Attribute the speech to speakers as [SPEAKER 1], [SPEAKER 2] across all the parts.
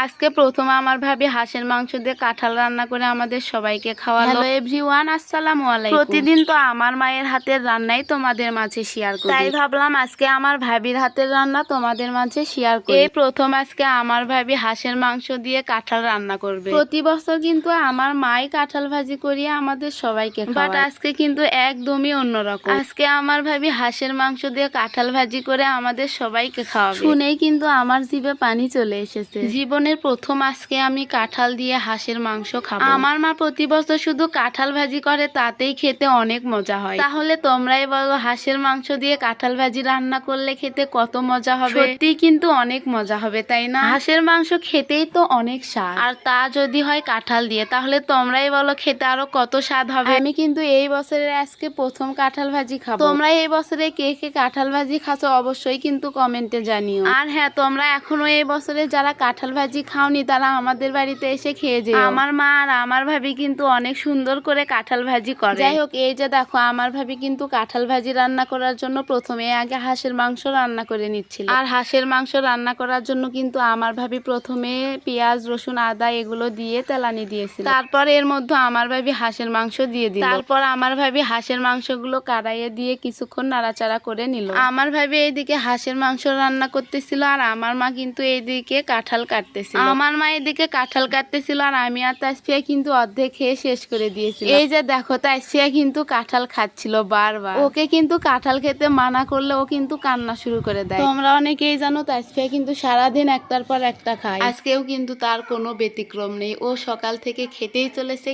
[SPEAKER 1] আজকে প্রথমে আমার ভাবি হাঁসের মাংস দিয়ে কাঁঠাল রান্না করে আমাদের সবাইকে খাওয়ালো। হ্যালো এভরিওয়ান, আসসালামু আলাইকুম। প্রতিদিন তো আমার মায়ের হাতের রান্নাই তোমাদের মাঝে শেয়ার করি, তাই ভাবলাম আজকে আমার ভাবির হাতের রান্না তোমাদের মাঝে শেয়ার করি। এই প্রথম আজকে আমার ভাবি হাঁসের মাংস দিয়ে কাঁঠাল রান্না করবে। প্রতি বছর কিন্তু আমার মাই কাঁঠাল ভাজি করিয়ে আমাদের সবাইকে খাওয়ায়, বাট আজকে কিন্তু একদমই অন্যরকম। আজকে আমার ভাবি হাঁসের মাংস দিয়ে কাঁঠাল ভাজি করে আমাদের সবাইকে খাওয়াবে। শুনেই কিন্তু আমার জিভে পানি চলে এসেছে। জীবনের প্রথম আজকে আমি কাঁঠাল দিয়ে হাঁসের মাংস খাবো। আমার মা প্রতি বছর শুধু কাঁঠাল ভাজি করে, তাতেই খেতে অনেক মজা হয়। তাহলে তোমরাই বলো হাঁসের মাংস দিয়ে কাঁঠাল ভাজি রান্না করলে খেতে কত মজা হবে। সত্যি কিন্তু অনেক মজা হবে, তাই না? হাঁসের মাংস খেতেই তো অনেক স্বাদ, আর তা যদি হয় কাঁঠাল দিয়ে, তাহলে তোমরাই বলো খেতে আরো কত স্বাদ হবে। আমি কিন্তু এই বছরের আজকে প্রথম কাঁঠাল ভাজি খাবো। তোমরা এই বছরে কে কে কাঁঠাল ভাজি খাচ্ছো অবশ্যই কিন্তু কমেন্টে জানিও। আর হ্যাঁ, তোমরা এখনো এই বছরে যারা কাঁঠাল ভাজি খাওনি তারা আমাদের বাড়িতে এসে খেয়ে যেও। আমার মা আর আমার ভাবি কিন্তু অনেক সুন্দর করে কাঁঠাল ভাজি করে। যাই হোক, এই যে দেখো আমার ভাবি কিন্তু কাঁঠাল ভাজি রান্না করার জন্য প্রথমে আগে হাঁসের মাংস রান্না করে নিচ্ছিল। আর হাঁসের মাংস রান্না করার জন্য কিন্তু আমার ভাবি প্রথমে পেঁয়াজ রসুন আদা এগুলো দিয়ে তেলানি দিয়েছিল। তারপর এর মধ্যে আমার ভাবি হাঁসের মাংস দিয়ে দিল। তারপর আমার ভাবি হাঁসের মাংসগুলো কড়াইয়ে দিয়ে কিছুক্ষণ নাড়াচাড়া করে নিল। আমার ভাবি এইদিকে হাঁসের মাংস রান্না করতেছিল, আর আমার মা কিন্তু এইদিকে কাঁঠাল কাটতেছিল। আমার মা এদিকে কাঁঠাল কাটতেছিল, আর আমি আর তাসফিয়া কিন্তু অর্ধেক খেয়ে শেষ করে দিয়েছিল। এই যে দেখো, তাসফিয়া কিন্তু কাঁঠাল খাচ্ছিল বারবার। ওকে কিন্তু কাঁঠাল খেতে মানা করলে ও কিন্তু কান্না শুরু করে দেয়। তোমরা অনেকেই জানো তাসফিয়া কিন্তু সারাদিন একটার পর একটা খায়। আজকেও কিন্তু তার কোনো ব্যতিক্রম নেই, ও সকাল থেকে খেতেই চলেছে।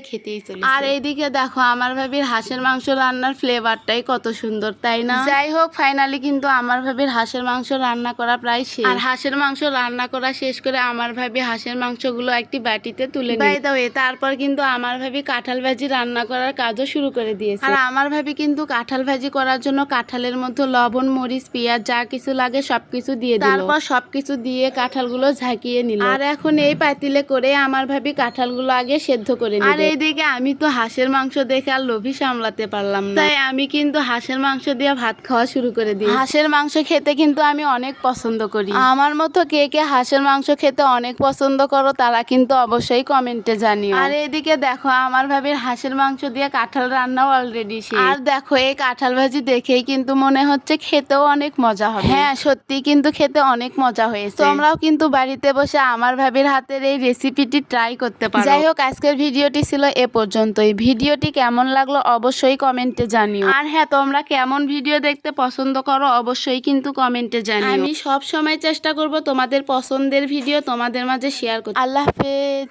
[SPEAKER 1] আর এইদিকে দেখো আমার ভাবির হাঁসের মাংস রান্নার ফ্লেভারটাই কত সুন্দর, তাই না? যাই হোক, ফাইনালি কিন্তু আমার ভাবির হাঁসের মাংস রান্না করা প্রায় শেষ। আর হাঁসের মাংস রান্না করা শেষ করে আমার ভাবি হাঁসের মাংসগুলো একটি বাটিতে তুলে নিয়ে তারপর কিন্তু আমার ভাবি কাঁঠাল ভাজি রান্না করার কাজও শুরু করে দিয়েছে। আর আমার ভাবি কিন্তু কাঁঠাল ভাজি করার জন্য কাঁঠালের মধ্যে লবণ মরিচ পেঁয়াজ যা কিছু লাগে সবকিছু দিয়ে দিল। তারপর সবকিছু দিয়ে কাঁঠালগুলো ঝাঁকিয়ে নিল। আর এখন এই পাতিলে করে আমার ভাবি কাঁঠালগুলো আগে সেদ্ধ করে নিল। আর এইদিকে আমি তো হাঁসের মাংস দেখে আর লোভী সামলাতে পারলাম না, তাই আমি কিন্তু হাঁসের মাংস দিয়ে ভাত খাওয়া শুরু করে দিই। হাঁসের মাংস খেতে কিন্তু আমি অনেক পছন্দ করি। আমার মতো কে কে হাঁসের মাংস খেতে অনেক পছন্দ করো তারা কিন্তু অবশ্যই কমেন্টে জানিও। আর এইদিকে দেখো আমার ভাবির হাঁসের মাংস দিয়ে কাঁঠাল রান্নাও অলরেডি শেষ। আর দেখো এই কাঁঠাল ভাজি দেখেই কিন্তু মনে হচ্ছে খেতেও অনেক মজা হবে। হ্যাঁ, সত্যি কিন্তু খেতে অনেক মজা হয়েছে। তোমরাও কিন্তু বাড়িতে বসে আমার ভাবির হাতের এই রেসিপিটি ট্রাই করতে পারো। যাই হোক, আজকের ভিডিওটি ছিল এ পর্যন্তই। ভিডিওটি কেমন লাগলো অবশ্যই কমেন্টে জানিও। আর হ্যাঁ, তোমরা কেমন ভিডিও দেখতে পছন্দ করো অবশ্যই কিন্তু কমেন্টে জানিও। আমি সব সময় চেষ্টা করব তোমাদের পছন্দের ভিডিও তোমাদের মাঝে শেয়ার করতে। আল্লাহ হাফেজ।